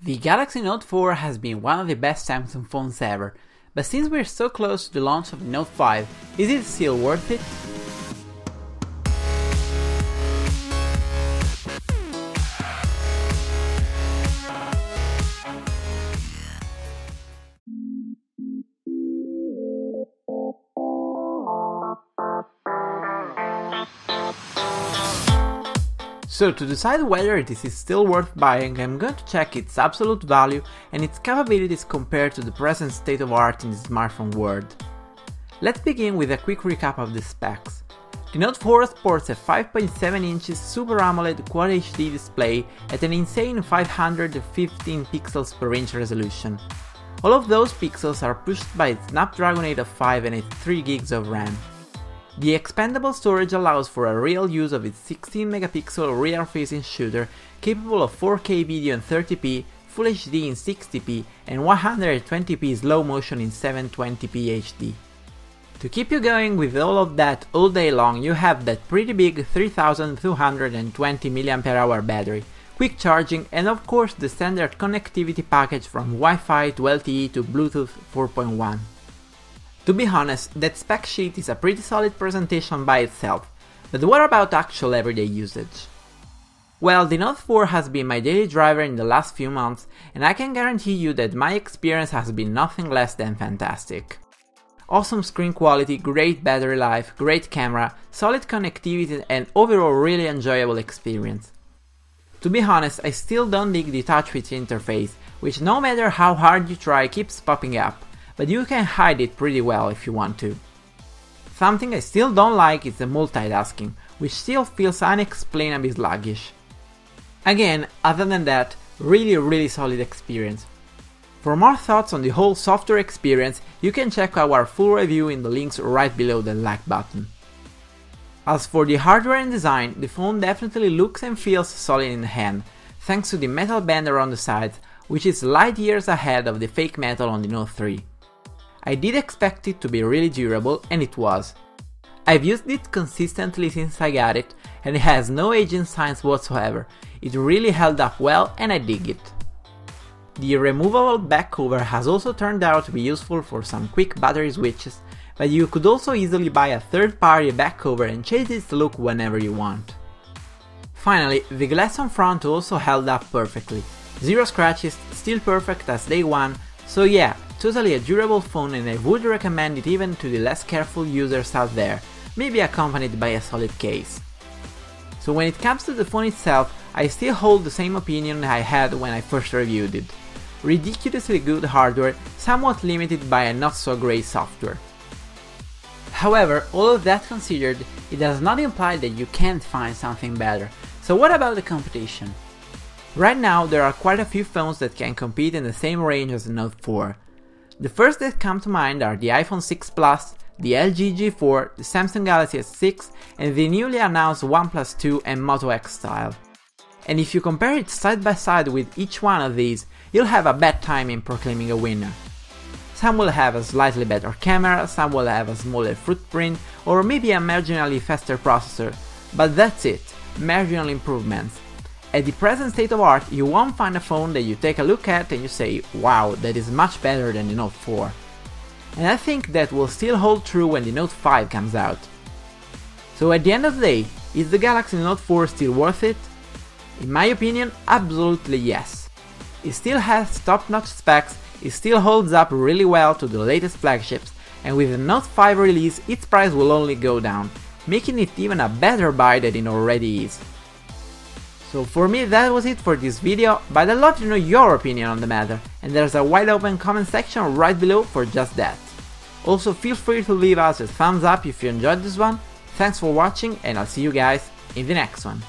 The Galaxy Note 4 has been one of the best Samsung phones ever, but since we're so close to the launch of the Note 5, is it still worth it? So to decide whether this is still worth buying, I'm going to check its absolute value and its capabilities compared to the present state of art in the smartphone world. Let's begin with a quick recap of the specs. The Note 4 sports a 5.7 inches Super AMOLED Quad HD display at an insane 515 pixels per inch resolution. All of those pixels are pushed by its Snapdragon 805 and its 3 GB of RAM. The expandable storage allows for a real use of its 16 megapixel rear-facing shooter capable of 4K video in 30p, Full HD in 60p and 120p slow motion in 720p HD. To keep you going with all of that all day long, you have that pretty big 3220 mAh battery, quick charging and of course the standard connectivity package from Wi-Fi to LTE to Bluetooth 4.1. To be honest, that spec sheet is a pretty solid presentation by itself, but what about actual everyday usage? Well, the Note 4 has been my daily driver in the last few months, and I can guarantee you that my experience has been nothing less than fantastic. Awesome screen quality, great battery life, great camera, solid connectivity and overall really enjoyable experience. To be honest, I still don't dig the TouchWiz interface, which no matter how hard you try keeps popping up, but you can hide it pretty well if you want to. Something I still don't like is the multitasking, which still feels unexplainably sluggish. Again, other than that, really solid experience. For more thoughts on the whole software experience, you can check our full review in the links right below the like button. As for the hardware and design, the phone definitely looks and feels solid in the hand, thanks to the metal band around the sides, which is light years ahead of the fake metal on the Note 3. I did expect it to be really durable, and it was. I've used it consistently since I got it, and it has no aging signs whatsoever. It really held up well and I dig it. The removable back cover has also turned out to be useful for some quick battery switches, but you could also easily buy a third-party back cover and change its look whenever you want. Finally, the glass on front also held up perfectly. Zero scratches, still perfect as day one, so yeah, totally a durable phone and I would recommend it even to the less careful users out there, maybe accompanied by a solid case. So when it comes to the phone itself, I still hold the same opinion I had when I first reviewed it. Ridiculously good hardware, somewhat limited by a not so great software. However, all of that considered, it does not imply that you can't find something better. So what about the competition? Right now there are quite a few phones that can compete in the same range as the Note 4. The first that come to mind are the iPhone 6 Plus, the LG G4, the Samsung Galaxy S6 and the newly announced OnePlus 2 and Moto X style. And if you compare it side by side with each one of these, you'll have a bad time in proclaiming a winner. Some will have a slightly better camera, some will have a smaller footprint or maybe a marginally faster processor, but that's it, marginal improvements. At the present state of art, you won't find a phone that you take a look at and you say, wow, that is much better than the Note 4. And I think that will still hold true when the Note 5 comes out. So at the end of the day, is the Galaxy Note 4 still worth it? In my opinion, absolutely yes. It still has top-notch specs, it still holds up really well to the latest flagships, and with the Note 5 release its price will only go down, making it even a better buy than it already is. So for me that was it for this video, but I'd love to know your opinion on the matter, and there's a wide open comment section right below for just that. Also feel free to leave us a thumbs up if you enjoyed this one, thanks for watching and I'll see you guys in the next one.